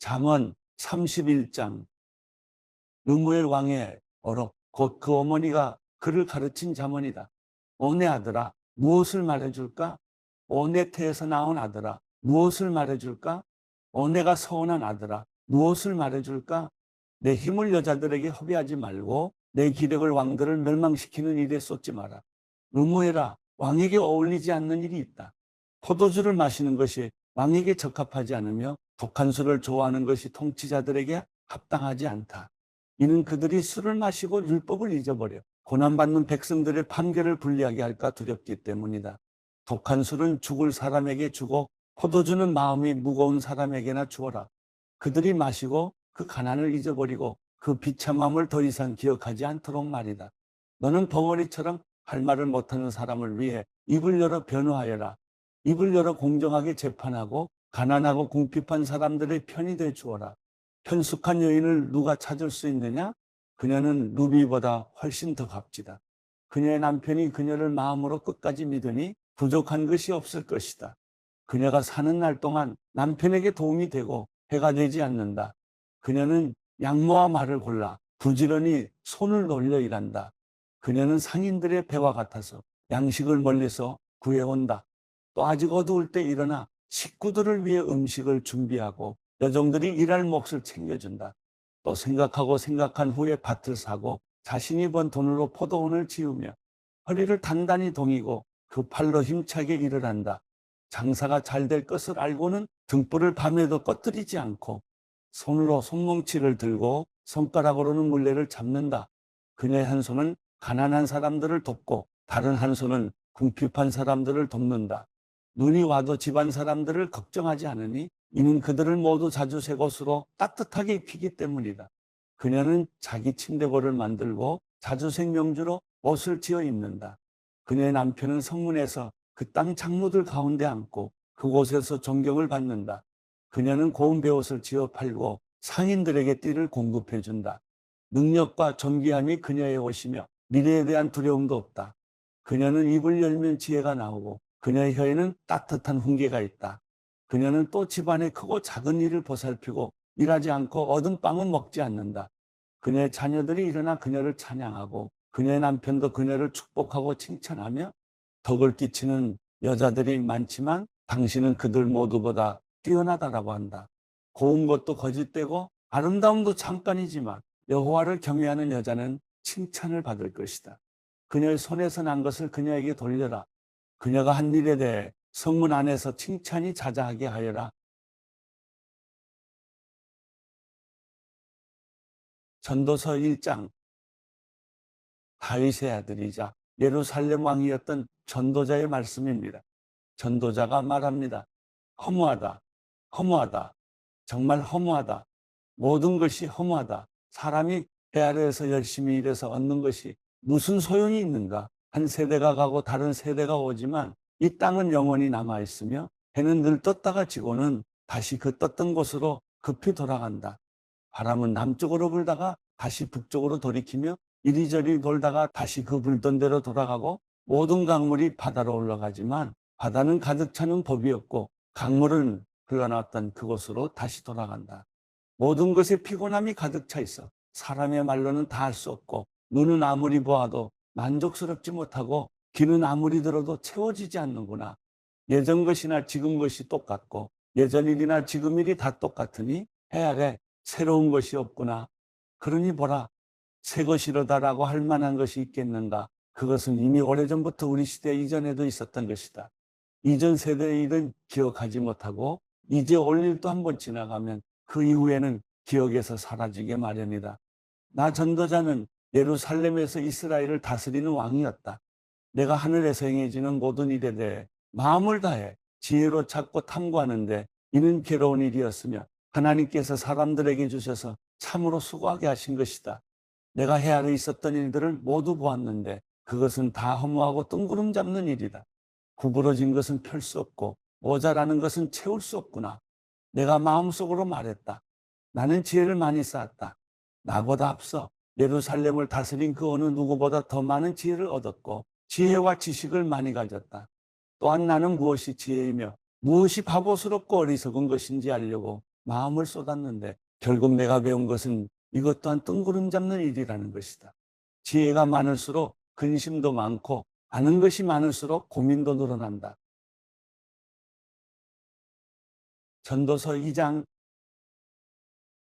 잠언 31장. 르무엘 왕의 어록 곧 그 어머니가 그를 가르친 잠언이다. 오 내 아들아, 무엇을 말해줄까? 오 내 태에서 나온 아들아, 무엇을 말해줄까? 오 내가 서운한 아들아, 무엇을 말해줄까? 내 힘을 여자들에게 허비하지 말고 내 기력을 왕들을 멸망시키는 일에 쏟지 마라. 르무엘아, 왕에게 어울리지 않는 일이 있다. 포도주를 마시는 것이 왕에게 적합하지 않으며 독한 술을 좋아하는 것이 통치자들에게 합당하지 않다. 이는 그들이 술을 마시고 율법을 잊어버려 고난받는 백성들의 판결을 불리하게 할까 두렵기 때문이다. 독한 술은 죽을 사람에게 주고 포도주는 마음이 무거운 사람에게나 주어라. 그들이 마시고 그 가난을 잊어버리고 그 비참함을 더 이상 기억하지 않도록 말이다. 너는 벙어리처럼 할 말을 못하는 사람을 위해 입을 열어 변호하여라. 입을 열어 공정하게 재판하고 가난하고 궁핍한 사람들의 편이 돼 주어라. 편숙한 여인을 누가 찾을 수 있느냐? 그녀는 루비보다 훨씬 더 값지다. 그녀의 남편이 그녀를 마음으로 끝까지 믿으니 부족한 것이 없을 것이다. 그녀가 사는 날 동안 남편에게 도움이 되고 해가 되지 않는다. 그녀는 양모와 말을 골라 부지런히 손을 놀려 일한다. 그녀는 상인들의 배와 같아서 양식을 멀리서 구해온다. 또 아직 어두울 때 일어나 식구들을 위해 음식을 준비하고 여종들이 일할 몫을 챙겨준다. 또 생각하고 생각한 후에 밭을 사고 자신이 번 돈으로 포도원을 지으며 허리를 단단히 동이고 그 팔로 힘차게 일을 한다. 장사가 잘 될 것을 알고는 등불을 밤에도 꺼뜨리지 않고 손으로 손뭉치를 들고 손가락으로는 물레를 잡는다. 그녀의 한 손은 가난한 사람들을 돕고 다른 한 손은 궁핍한 사람들을 돕는다. 눈이 와도 집안 사람들을 걱정하지 않으니 이는 그들을 모두 자주 새 곳으로 따뜻하게 입히기 때문이다. 그녀는 자기 침대고를 만들고 자주색 명주로 옷을 지어 입는다. 그녀의 남편은 성문에서 그 땅 장로들 가운데 앉고 그곳에서 존경을 받는다. 그녀는 고운 베옷을 지어 팔고 상인들에게 띠를 공급해 준다. 능력과 존귀함이 그녀의 옷이며 미래에 대한 두려움도 없다. 그녀는 입을 열면 지혜가 나오고 그녀의 혀에는 따뜻한 훈계가 있다. 그녀는 또 집안의 크고 작은 일을 보살피고 일하지 않고 얻은 빵은 먹지 않는다. 그녀의 자녀들이 일어나 그녀를 찬양하고 그녀의 남편도 그녀를 축복하고 칭찬하며 덕을 끼치는 여자들이 많지만 당신은 그들 모두보다 뛰어나다라고 한다. 고운 것도 거짓되고 아름다움도 잠깐이지만 여호와를 경외하는 여자는 칭찬을 받을 것이다. 그녀의 손에서 난 것을 그녀에게 돌려라. 그녀가 한 일에 대해 성문 안에서 칭찬이 자자하게 하여라. 전도서 1장. 다윗의 아들이자 예루살렘 왕이었던 전도자의 말씀입니다. 전도자가 말합니다. 허무하다. 허무하다. 정말 허무하다. 모든 것이 허무하다. 사람이 해 아래에서 열심히 일해서 얻는 것이 무슨 소용이 있는가? 한 세대가 가고 다른 세대가 오지만 이 땅은 영원히 남아있으며 해는 늘 떴다가 지고는 다시 그 떴던 곳으로 급히 돌아간다. 바람은 남쪽으로 불다가 다시 북쪽으로 돌이키며 이리저리 돌다가 다시 그 불던 대로 돌아가고 모든 강물이 바다로 올라가지만 바다는 가득 차는 법이 없고 강물은 흘러나왔던 그곳으로 다시 돌아간다. 모든 것에 피곤함이 가득 차 있어 사람의 말로는 다 할 수 없고 눈은 아무리 보아도 만족스럽지 못하고 귀는 아무리 들어도 채워지지 않는구나. 예전 것이나 지금 것이 똑같고 예전 일이나 지금 일이 다 똑같으니 해 아래 새로운 것이 없구나. 그러니 보라, 새 것이로다라고 할 만한 것이 있겠는가. 그것은 이미 오래전부터 우리 시대 이전에도 있었던 것이다. 이전 세대의 일은 기억하지 못하고 이제 올 일도 한번 지나가면 그 이후에는 기억에서 사라지게 마련이다. 나 전도자는 예루살렘에서 이스라엘을 다스리는 왕이었다. 내가 하늘에서 행해지는 모든 일에 대해 마음을 다해 지혜로 찾고 탐구하는데 이는 괴로운 일이었으며 하나님께서 사람들에게 주셔서 참으로 수고하게 하신 것이다. 내가 해 아래 있었던 일들을 모두 보았는데 그것은 다 허무하고 뜬구름 잡는 일이다. 구부러진 것은 펼 수 없고 모자라는 것은 채울 수 없구나. 내가 마음속으로 말했다. 나는 지혜를 많이 쌓았다. 나보다 앞서 예루살렘을 다스린 그 어느 누구보다 더 많은 지혜를 얻었고 지혜와 지식을 많이 가졌다. 또한 나는 무엇이 지혜이며 무엇이 바보스럽고 어리석은 것인지 알려고 마음을 쏟았는데 결국 내가 배운 것은 이것 또한 뜬구름 잡는 일이라는 것이다. 지혜가 많을수록 근심도 많고 아는 것이 많을수록 고민도 늘어난다. 전도서 2장.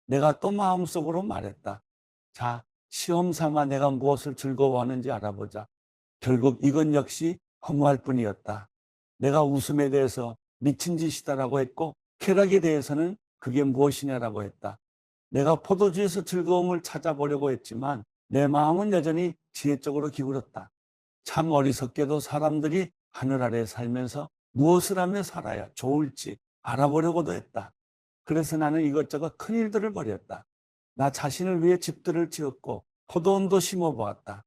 내가 또 마음속으로 말했다. 자, 시험 삼아 내가 무엇을 즐거워하는지 알아보자. 결국 이건 역시 허무할 뿐이었다. 내가 웃음에 대해서 미친 짓이다라고 했고 쾌락에 대해서는 그게 무엇이냐라고 했다. 내가 포도주에서 즐거움을 찾아보려고 했지만 내 마음은 여전히 지혜 쪽으로 기울었다. 참 어리석게도 사람들이 하늘 아래 살면서 무엇을 하며 살아야 좋을지 알아보려고도 했다. 그래서 나는 이것저것 큰 일들을 벌였다. 나 자신을 위해 집들을 지었고 포도원도 심어보았다.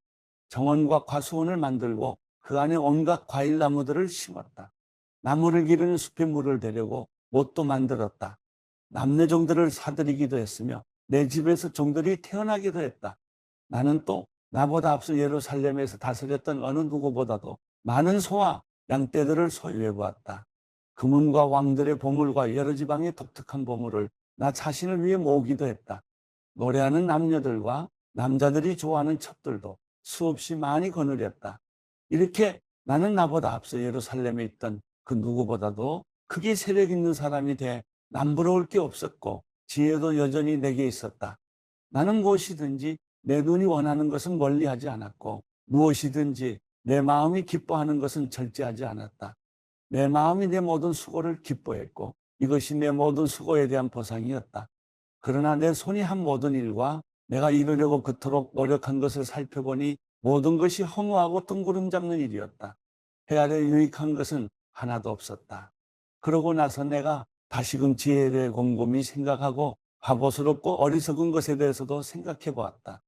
정원과 과수원을 만들고 그 안에 온갖 과일나무들을 심었다. 나무를 기르는 숲에 물을 대려고 못도 만들었다. 남네 종들을 사들이기도 했으며 내 집에서 종들이 태어나기도 했다. 나는 또 나보다 앞서 예루살렘에서 다스렸던 어느 누구보다도 많은 소와 양떼들을 소유해 보았다. 금은과 왕들의 보물과 여러 지방의 독특한 보물을 나 자신을 위해 모으기도 했다. 노래하는 남녀들과 남자들이 좋아하는 첩들도 수없이 많이 거느렸다. 이렇게 나는 나보다 앞서 예루살렘에 있던 그 누구보다도 크게 세력 있는 사람이 돼 남부러울 게 없었고 지혜도 여전히 내게 있었다. 나는 무엇이든지 내 눈이 원하는 것은 멀리하지 않았고 무엇이든지 내 마음이 기뻐하는 것은 절제하지 않았다. 내 마음이 내 모든 수고를 기뻐했고 이것이 내 모든 수고에 대한 보상이었다. 그러나 내 손이 한 모든 일과 내가 이루려고 그토록 노력한 것을 살펴보니 모든 것이 허무하고 뜬구름 잡는 일이었다. 해 아래 유익한 것은 하나도 없었다. 그러고 나서 내가 다시금 지혜에 대해 곰곰이 생각하고 바보스럽고 어리석은 것에 대해서도 생각해 보았다.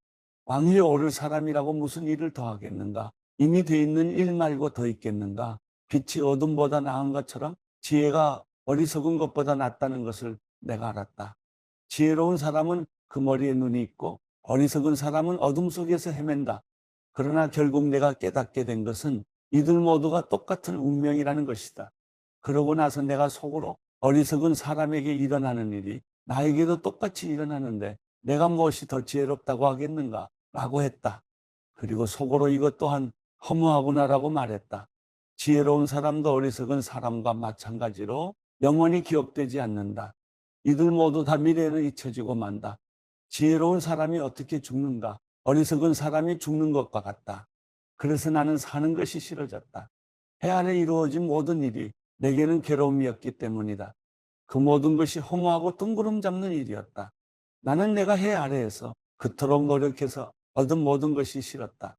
왕위에 오를 사람이라고 무슨 일을 더 하겠는가? 이미 돼 있는 일 말고 더 있겠는가? 빛이 어둠보다 나은 것처럼 지혜가 어리석은 것보다 낫다는 것을 내가 알았다. 지혜로운 사람은 그 머리에 눈이 있고 어리석은 사람은 어둠 속에서 헤맨다. 그러나 결국 내가 깨닫게 된 것은 이들 모두가 똑같은 운명이라는 것이다. 그러고 나서 내가 속으로 어리석은 사람에게 일어나는 일이 나에게도 똑같이 일어나는데 내가 무엇이 더 지혜롭다고 하겠는가? 라고 했다. 그리고 속으로 이것 또한 허무하구나라고 말했다. 지혜로운 사람도 어리석은 사람과 마찬가지로 영원히 기억되지 않는다. 이들 모두 다 미래에는 잊혀지고 만다. 지혜로운 사람이 어떻게 죽는가? 어리석은 사람이 죽는 것과 같다. 그래서 나는 사는 것이 싫어졌다. 해 아래 이루어진 모든 일이 내게는 괴로움이었기 때문이다. 그 모든 것이 허무하고 뜬구름 잡는 일이었다. 나는 내가 해 아래에서 그토록 노력해서 얻은 모든 것이 싫었다.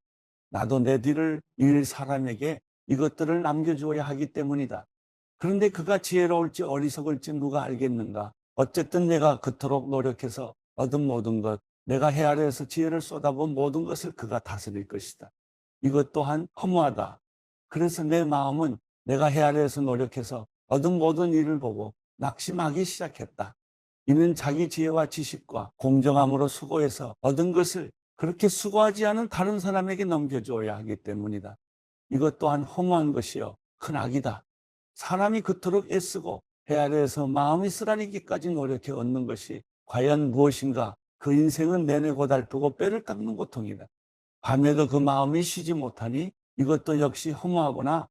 나도 내 뒤를 이을 사람에게 이것들을 남겨주어야 하기 때문이다. 그런데 그가 지혜로울지 어리석을지 누가 알겠는가? 어쨌든 내가 그토록 노력해서 얻은 모든 것, 내가 해 아래에서 지혜를 쏟아본 모든 것을 그가 다스릴 것이다. 이것 또한 허무하다. 그래서 내 마음은 내가 해 아래에서 노력해서 얻은 모든 일을 보고 낙심하기 시작했다. 이는 자기 지혜와 지식과 공정함으로 수고해서 얻은 것을 그렇게 수고하지 않은 다른 사람에게 넘겨줘야 하기 때문이다. 이것 또한 허무한 것이요 큰 악이다. 사람이 그토록 애쓰고 해 아래에서 마음이 쓰라리기까지 노력해 얻는 것이 과연 무엇인가? 그 인생은 내내 고달프고 뼈를 깎는 고통이다. 밤에도 그 마음이 쉬지 못하니 이것도 역시 허무하구나.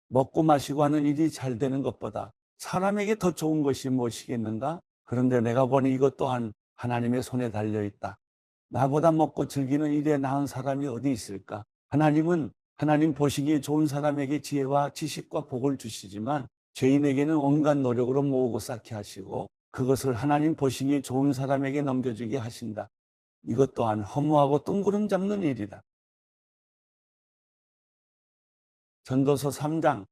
먹고 마시고 하는 일이 잘 되는 것보다 사람에게 더 좋은 것이 무엇이겠는가? 그런데 내가 보니 이것 또한 하나님의 손에 달려있다. 나보다 먹고 즐기는 일에 나은 사람이 어디 있을까? 하나님은 하나님 보시기에 좋은 사람에게 지혜와 지식과 복을 주시지만 죄인에게는 온갖 노력으로 모으고 쌓게 하시고 그것을 하나님 보시기에 좋은 사람에게 넘겨주게 하신다. 이것 또한 허무하고 뜬구름 잡는 일이다. 전도서 3장.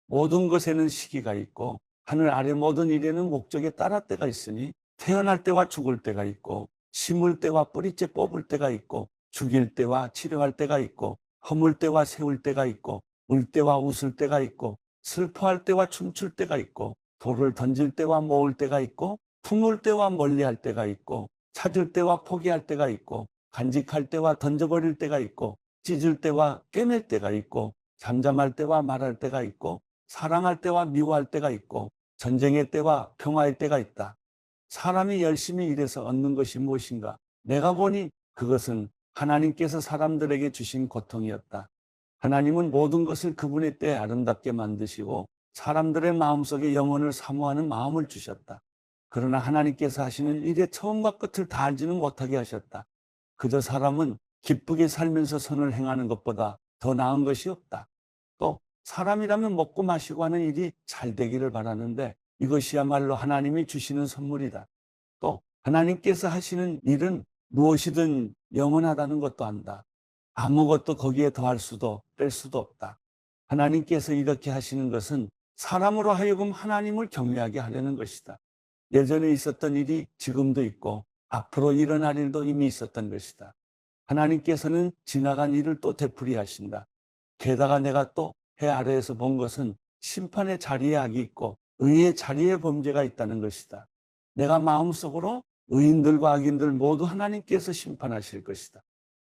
모든 것에는 시기가 있고 하늘 아래 모든 일에는 목적에 따라 때가 있으니 태어날 때와 죽을 때가 있고 심을 때와 뿌리째 뽑을 때가 있고 죽일 때와 치료할 때가 있고 허물 때와 세울 때가 있고 울 때와 웃을 때가 있고 슬퍼할 때와 춤출 때가 있고 돌을 던질 때와 모을 때가 있고 품을 때와 멀리할 때가 있고 찾을 때와 포기할 때가 있고 간직할 때와 던져버릴 때가 있고 찢을 때와 꿰맬 때가 있고 잠잠할 때와 말할 때가 있고 사랑할 때와 미워할 때가 있고 전쟁의 때와 평화의 때가 있다. 사람이 열심히 일해서 얻는 것이 무엇인가? 내가 보니 그것은 하나님께서 사람들에게 주신 고통이었다. 하나님은 모든 것을 그분의 때에 아름답게 만드시고 사람들의 마음속에 영혼을 사모하는 마음을 주셨다. 그러나 하나님께서 하시는 일의 처음과 끝을 다 알지는 못하게 하셨다. 그저 사람은 기쁘게 살면서 선을 행하는 것보다 더 나은 것이 없다. 또 사람이라면 먹고 마시고 하는 일이 잘 되기를 바라는데 이것이야말로 하나님이 주시는 선물이다. 또 하나님께서 하시는 일은 무엇이든 영원하다는 것도 안다. 아무것도 거기에 더할 수도 뺄 수도 없다. 하나님께서 이렇게 하시는 것은 사람으로 하여금 하나님을 경외하게 하려는 것이다. 예전에 있었던 일이 지금도 있고 앞으로 일어날 일도 이미 있었던 것이다. 하나님께서는 지나간 일을 또 되풀이하신다. 게다가 내가 또 해 아래에서 본 것은 심판의 자리에 악이 있고 의의 자리에 범죄가 있다는 것이다. 내가 마음속으로 의인들과 악인들 모두 하나님께서 심판하실 것이다.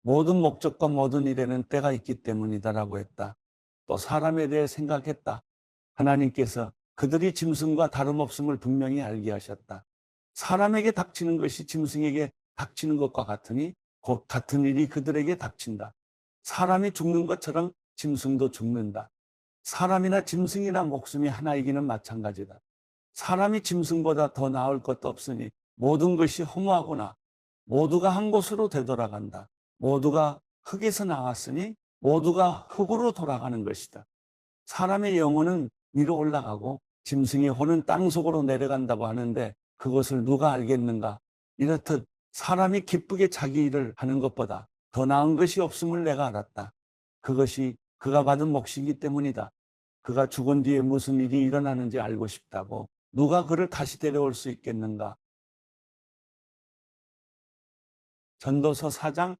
모든 목적과 모든 일에는 때가 있기 때문이다라고 했다. 또 사람에 대해 생각했다. 하나님께서 그들이 짐승과 다름없음을 분명히 알게 하셨다. 사람에게 닥치는 것이 짐승에게 닥치는 것과 같으니 곧 같은 일이 그들에게 닥친다. 사람이 죽는 것처럼 짐승도 죽는다. 사람이나 짐승이나 목숨이 하나이기는 마찬가지다. 사람이 짐승보다 더 나을 것도 없으니 모든 것이 허무하구나. 모두가 한 곳으로 되돌아간다. 모두가 흙에서 나왔으니 모두가 흙으로 돌아가는 것이다. 사람의 영혼은 위로 올라가고 짐승의 혼은 땅속으로 내려간다고 하는데 그것을 누가 알겠는가? 이렇듯 사람이 기쁘게 자기 일을 하는 것보다 더 나은 것이 없음을 내가 알았다. 그것이 그가 받은 몫이기 때문이다. 그가 죽은 뒤에 무슨 일이 일어나는지 알고 싶다고. 누가 그를 다시 데려올 수 있겠는가? 전도서 4장.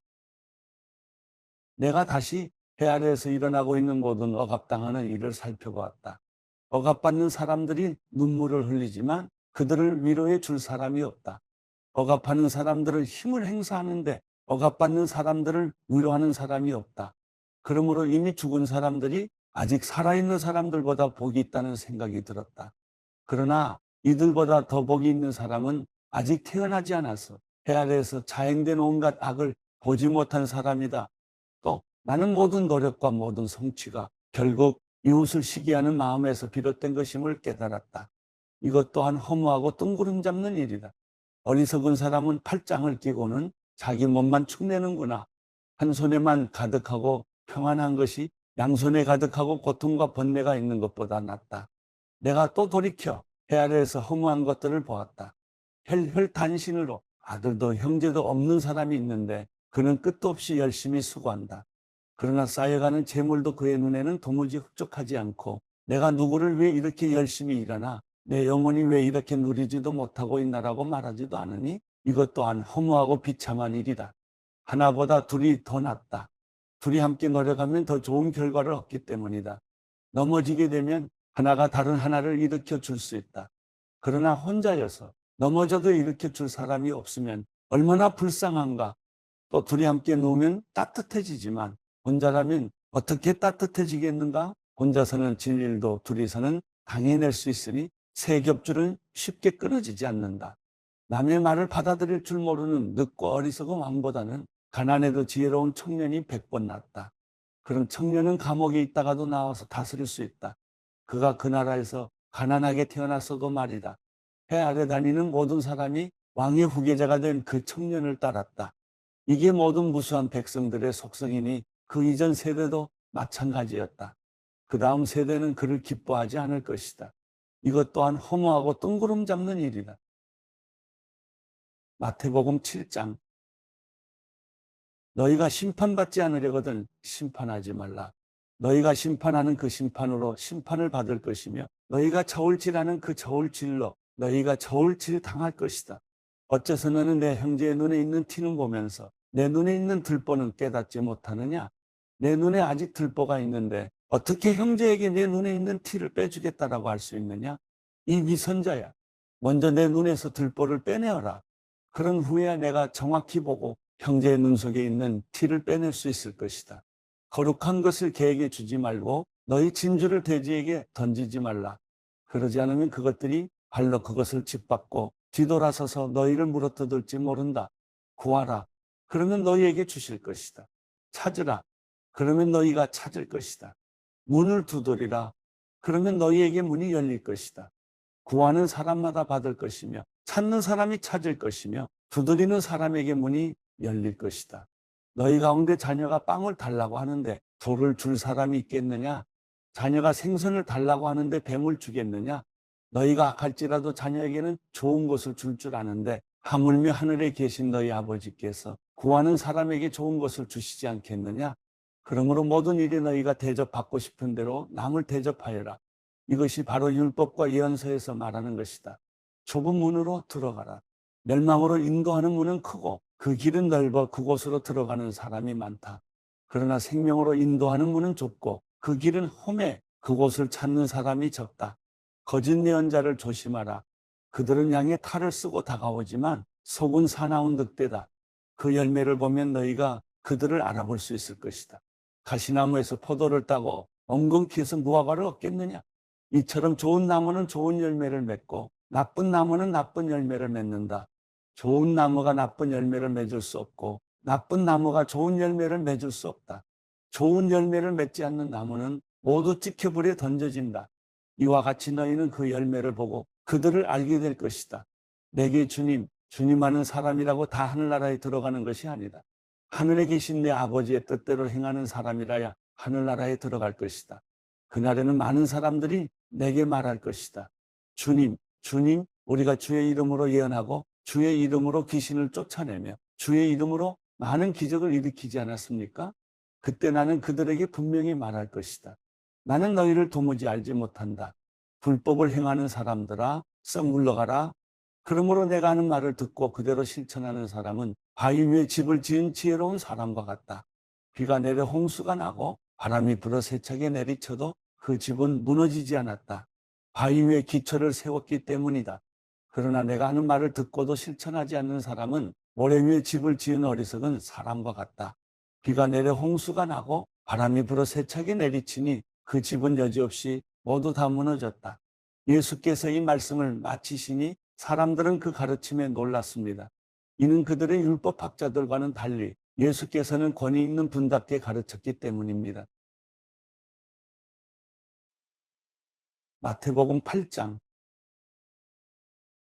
내가 다시 해 아래에서 일어나고 있는 모든 억압당하는 일을 살펴보았다. 억압받는 사람들이 눈물을 흘리지만 그들을 위로해 줄 사람이 없다. 억압하는 사람들을 힘을 행사하는데 억압받는 사람들을 위로하는 사람이 없다. 그러므로 이미 죽은 사람들이 아직 살아있는 사람들보다 복이 있다는 생각이 들었다. 그러나 이들보다 더 복이 있는 사람은 아직 태어나지 않아서 해 아래에서 자행된 온갖 악을 보지 못한 사람이다. 또 나는 모든 노력과 모든 성취가 결국 이웃을 시기하는 마음에서 비롯된 것임을 깨달았다. 이것 또한 허무하고 뜬구름 잡는 일이다. 어리석은 사람은 팔짱을 끼고는 자기 몸만 축내는구나. 한 손에만 가득하고 평안한 것이 양손에 가득하고 고통과 번뇌가 있는 것보다 낫다. 내가 또 돌이켜 해 아래에서 허무한 것들을 보았다. 혈혈단신으로 아들도 형제도 없는 사람이 있는데 그는 끝도 없이 열심히 수고한다. 그러나 쌓여가는 재물도 그의 눈에는 도무지 흡족하지 않고 내가 누구를 왜 이렇게 열심히 일하나 내 영혼이 왜 이렇게 누리지도 못하고 있나라고 말하지도 않으니 이것 또한 허무하고 비참한 일이다. 하나보다 둘이 더 낫다. 둘이 함께 노력하면 더 좋은 결과를 얻기 때문이다. 넘어지게 되면 하나가 다른 하나를 일으켜 줄 수 있다. 그러나 혼자여서 넘어져도 일으켜 줄 사람이 없으면 얼마나 불쌍한가. 또 둘이 함께 놓으면 따뜻해지지만 혼자라면 어떻게 따뜻해지겠는가? 혼자서는 질 일도 둘이서는 당해낼 수 있으니 세 겹줄은 쉽게 끊어지지 않는다. 남의 말을 받아들일 줄 모르는 늙고 어리석은 왕보다는 가난해도 지혜로운 청년이 100번 낫다. 그런 청년은 감옥에 있다가도 나와서 다스릴 수 있다. 그가 그 나라에서 가난하게 태어났어도 말이다. 해 아래 다니는 모든 사람이 왕의 후계자가 된 그 청년을 따랐다. 이게 모든 무수한 백성들의 속성이니 그 이전 세대도 마찬가지였다. 그 다음 세대는 그를 기뻐하지 않을 것이다. 이것 또한 허무하고 뜬구름 잡는 일이다. 마태복음 7장. 너희가 심판받지 않으려거든 심판하지 말라. 너희가 심판하는 그 심판으로 심판을 받을 것이며 너희가 저울질하는 그 저울질로 너희가 저울질 당할 것이다. 어째서 너는 내 형제의 눈에 있는 티는 보면서 내 눈에 있는 들보는 깨닫지 못하느냐? 내 눈에 아직 들보가 있는데 어떻게 형제에게 내 눈에 있는 티를 빼주겠다라고 할 수 있느냐? 이 위선자야. 먼저 내 눈에서 들보를 빼내어라. 그런 후에야 내가 정확히 보고 형제의 눈 속에 있는 티를 빼낼 수 있을 것이다. 거룩한 것을 개에게 주지 말고 너희 진주를 돼지에게 던지지 말라. 그러지 않으면 그것들이 발로 그것을 짓밟고 뒤돌아서서 너희를 물어뜯을지 모른다. 구하라. 그러면 너희에게 주실 것이다. 찾으라. 그러면 너희가 찾을 것이다. 문을 두드리라. 그러면 너희에게 문이 열릴 것이다. 구하는 사람마다 받을 것이며 찾는 사람이 찾을 것이며 두드리는 사람에게 문이 열릴 것이다. 너희 가운데 자녀가 빵을 달라고 하는데 돌을 줄 사람이 있겠느냐? 자녀가 생선을 달라고 하는데 뱀을 주겠느냐? 너희가 악할지라도 자녀에게는 좋은 것을 줄 줄 아는데 하물며 하늘에 계신 너희 아버지께서 구하는 사람에게 좋은 것을 주시지 않겠느냐? 그러므로 모든 일에 너희가 대접받고 싶은 대로 남을 대접하여라. 이것이 바로 율법과 예언서에서 말하는 것이다. 좁은 문으로 들어가라. 멸망으로 인도하는 문은 크고 그 길은 넓어 그곳으로 들어가는 사람이 많다. 그러나 생명으로 인도하는 문은 좁고 그 길은 험해 그곳을 찾는 사람이 적다. 거짓 예언자를 조심하라. 그들은 양의 탈을 쓰고 다가오지만 속은 사나운 늑대다. 그 열매를 보면 너희가 그들을 알아볼 수 있을 것이다. 가시나무에서 포도를 따고 엉겅퀴에서 무화과를 얻겠느냐? 이처럼 좋은 나무는 좋은 열매를 맺고 나쁜 나무는 나쁜 열매를 맺는다. 좋은 나무가 나쁜 열매를 맺을 수 없고 나쁜 나무가 좋은 열매를 맺을 수 없다. 좋은 열매를 맺지 않는 나무는 모두 찍혀불에 던져진다. 이와 같이 너희는 그 열매를 보고 그들을 알게 될 것이다. 내게 주님 하는 사람이라고 다 하늘나라에 들어가는 것이 아니다. 하늘에 계신 내 아버지의 뜻대로 행하는 사람이라야 하늘나라에 들어갈 것이다. 그날에는 많은 사람들이 내게 말할 것이다. 주님, 우리가 주의 이름으로 예언하고 주의 이름으로 귀신을 쫓아내며 주의 이름으로 많은 기적을 일으키지 않았습니까? 그때 나는 그들에게 분명히 말할 것이다. 나는 너희를 도무지 알지 못한다. 불법을 행하는 사람들아, 썩 물러가라. 그러므로 내가 하는 말을 듣고 그대로 실천하는 사람은 바위 위에 집을 지은 지혜로운 사람과 같다. 비가 내려 홍수가 나고 바람이 불어 세차게 내리쳐도 그 집은 무너지지 않았다. 바위 위에 기초를 세웠기 때문이다. 그러나 내가 하는 말을 듣고도 실천하지 않는 사람은 모래 위에 집을 지은 어리석은 사람과 같다. 비가 내려 홍수가 나고 바람이 불어 세차게 내리치니 그 집은 여지없이 모두 다 무너졌다. 예수께서 이 말씀을 마치시니 사람들은 그 가르침에 놀랐습니다. 이는 그들의 율법학자들과는 달리 예수께서는 권위 있는 분답게 가르쳤기 때문입니다. 마태복음 8장.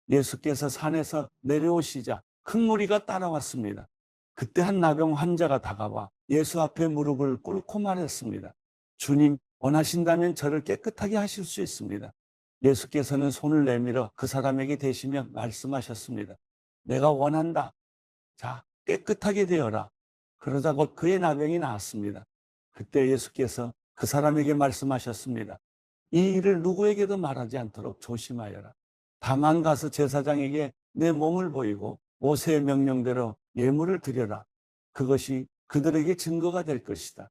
예수께서 산에서 내려오시자 큰 무리가 따라왔습니다. 그때 한 나병 환자가 다가와 예수 앞에 무릎을 꿇고 말했습니다. 주님, 원하신다면 저를 깨끗하게 하실 수 있습니다. 예수께서는 손을 내밀어 그 사람에게 대시며 말씀하셨습니다. 내가 원한다. 자, 깨끗하게 되어라. 그러자 곧 그의 나병이 나았습니다. 그때 예수께서 그 사람에게 말씀하셨습니다. 이 일을 누구에게도 말하지 않도록 조심하여라. 다만 가서 제사장에게 내 몸을 보이고 모세의 명령대로 예물을 드려라. 그것이 그들에게 증거가 될 것이다.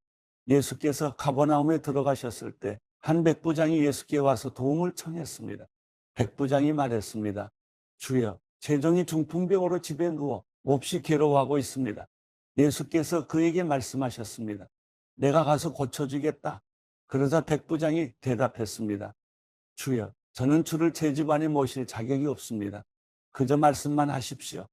예수께서 가버나움에 들어가셨을 때 한 백부장이 예수께 와서 도움을 청했습니다. 백부장이 말했습니다. 주여, 제 종이 중풍병으로 집에 누워 몹시 괴로워하고 있습니다. 예수께서 그에게 말씀하셨습니다. 내가 가서 고쳐주겠다. 그러자 백부장이 대답했습니다. 주여, 저는 주를 제 집안에 모실 자격이 없습니다. 그저 말씀만 하십시오.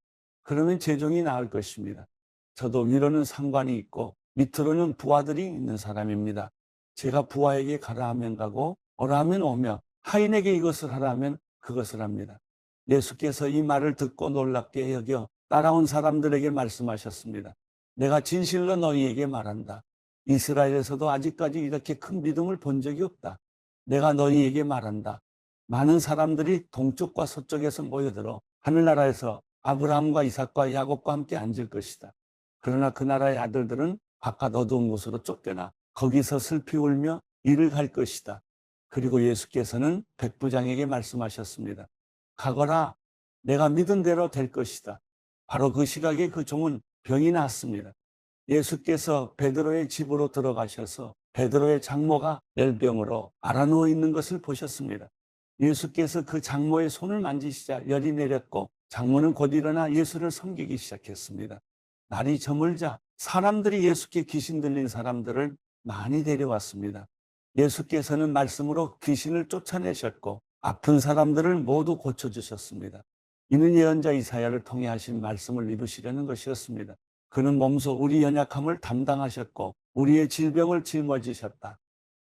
그러면 제 종이 나을 것입니다. 저도 위로는 상관이 있고 밑으로는 부하들이 있는 사람입니다. 제가 부하에게 가라 하면 가고 오라 하면 오며 하인에게 이것을 하라 하면 그것을 합니다. 예수께서 이 말을 듣고 놀랍게 여겨 따라온 사람들에게 말씀하셨습니다. 내가 진실로 너희에게 말한다. 이스라엘에서도 아직까지 이렇게 큰 믿음을 본 적이 없다. 내가 너희에게 말한다. 많은 사람들이 동쪽과 서쪽에서 모여들어 하늘나라에서 아브라함과 이삭과 야곱과 함께 앉을 것이다. 그러나 그 나라의 아들들은 바깥 어두운 곳으로 쫓겨나 거기서 슬피 울며 이를 갈 것이다. 그리고 예수께서는 백부장에게 말씀하셨습니다. 가거라. 내가 믿은 대로 될 것이다. 바로 그 시각에 그 종은 병이 났습니다. 예수께서 베드로의 집으로 들어가셔서 베드로의 장모가 열병으로 앓아누워 있는 것을 보셨습니다. 예수께서 그 장모의 손을 만지시자 열이 내렸고 장모는 곧 일어나 예수를 섬기기 시작했습니다. 날이 저물자 사람들이 예수께 귀신 들린 사람들을 많이 데려왔습니다. 예수께서는 말씀으로 귀신을 쫓아내셨고 아픈 사람들을 모두 고쳐주셨습니다. 이는 예언자 이사야를 통해 하신 말씀을 이루시려는 것이었습니다. 그는 몸소 우리 연약함을 담당하셨고 우리의 질병을 짊어지셨다.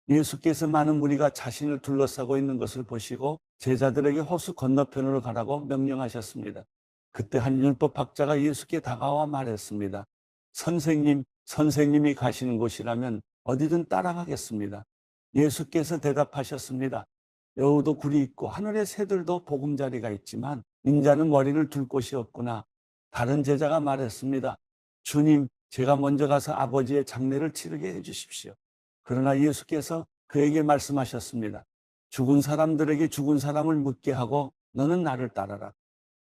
예수께서 많은 무리가 자신을 둘러싸고 있는 것을 보시고 제자들에게 호수 건너편으로 가라고 명령하셨습니다. 그때 한 율법학자가 예수께 다가와 말했습니다. 선생님, 선생님이 가시는 곳이라면 어디든 따라가겠습니다. 예수께서 대답하셨습니다. 여우도 굴이 있고 하늘의 새들도 보금자리가 있지만 인자는 머리를 둘 곳이 없구나. 다른 제자가 말했습니다. 주님, 제가 먼저 가서 아버지의 장례를 치르게 해주십시오. 그러나 예수께서 그에게 말씀하셨습니다. 죽은 사람들에게 죽은 사람을 묻게 하고 너는 나를 따라라.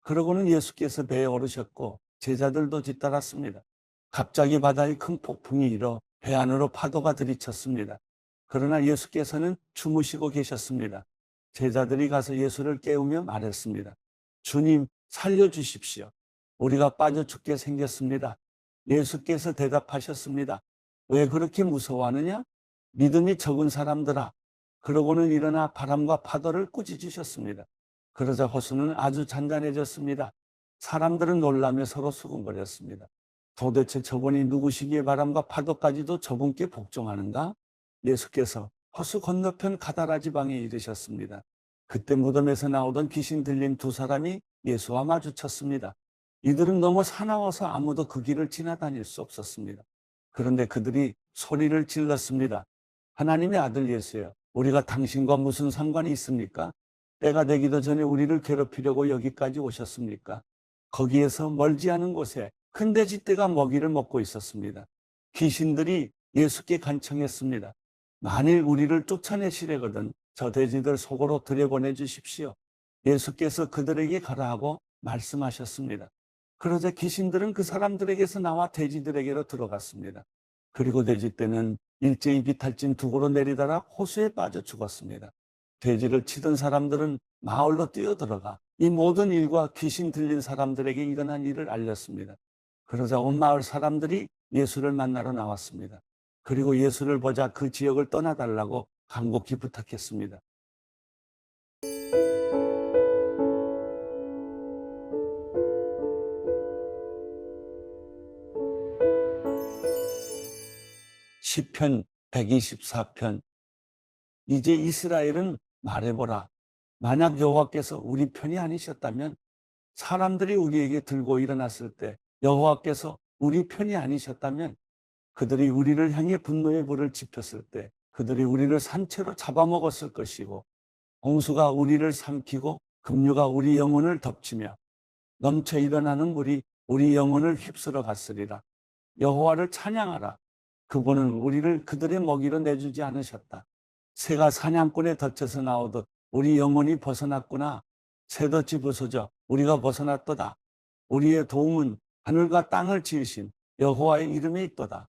그러고는 예수께서 배에 오르셨고 제자들도 뒤따랐습니다. 갑자기 바다에 큰 폭풍이 일어 배 안으로 파도가 들이쳤습니다. 그러나 예수께서는 주무시고 계셨습니다. 제자들이 가서 예수를 깨우며 말했습니다. 주님, 살려주십시오. 우리가 빠져 죽게 생겼습니다. 예수께서 대답하셨습니다. 왜 그렇게 무서워하느냐? 믿음이 적은 사람들아. 그러고는 일어나 바람과 파도를 꾸짖으셨습니다. 그러자 호수는 아주 잔잔해졌습니다. 사람들은 놀라며 서로 수군거렸습니다. 도대체 저분이 누구시기에 바람과 파도까지도 저분께 복종하는가? 예수께서 호수 건너편 가다라 지방에 이르셨습니다. 그때 무덤에서 나오던 귀신 들린 두 사람이 예수와 마주쳤습니다. 이들은 너무 사나워서 아무도 그 길을 지나다닐 수 없었습니다. 그런데 그들이 소리를 질렀습니다. 하나님의 아들 예수여, 우리가 당신과 무슨 상관이 있습니까? 때가 되기도 전에 우리를 괴롭히려고 여기까지 오셨습니까? 거기에서 멀지 않은 곳에 큰 돼지떼가 먹이를 먹고 있었습니다. 귀신들이 예수께 간청했습니다. 만일 우리를 쫓아내시려거든 저 돼지들 속으로 들여보내 주십시오. 예수께서 그들에게 가라 하고 말씀하셨습니다. 그러자 귀신들은 그 사람들에게서 나와 돼지들에게로 들어갔습니다. 그리고 돼지떼는 일제히 비탈진 두고로 내리다가 호수에 빠져 죽었습니다. 돼지를 치던 사람들은 마을로 뛰어들어가 이 모든 일과 귀신 들린 사람들에게 일어난 일을 알렸습니다. 그러자 온 마을 사람들이 예수를 만나러 나왔습니다. 그리고 예수를 보자 그 지역을 떠나달라고 간곡히 부탁했습니다. 시편 124편. 이제 이스라엘은 말해보라. 만약 여호와께서 우리 편이 아니셨다면, 사람들이 우리에게 들고 일어났을 때 여호와께서 우리 편이 아니셨다면, 그들이 우리를 향해 분노의 불을 지폈을 때 그들이 우리를 산채로 잡아먹었을 것이고, 홍수가 우리를 삼키고 급류가 우리 영혼을 덮치며 넘쳐 일어나는 물이 우리 영혼을 휩쓸어 갔으리라. 여호와를 찬양하라. 그분은 우리를 그들의 먹이로 내주지 않으셨다. 새가 사냥꾼에 덫에서 나오듯 우리 영혼이 벗어났구나. 새덫이 부서져 우리가 벗어났도다. 우리의 도움은 하늘과 땅을 지으신 여호와의 이름에 있도다.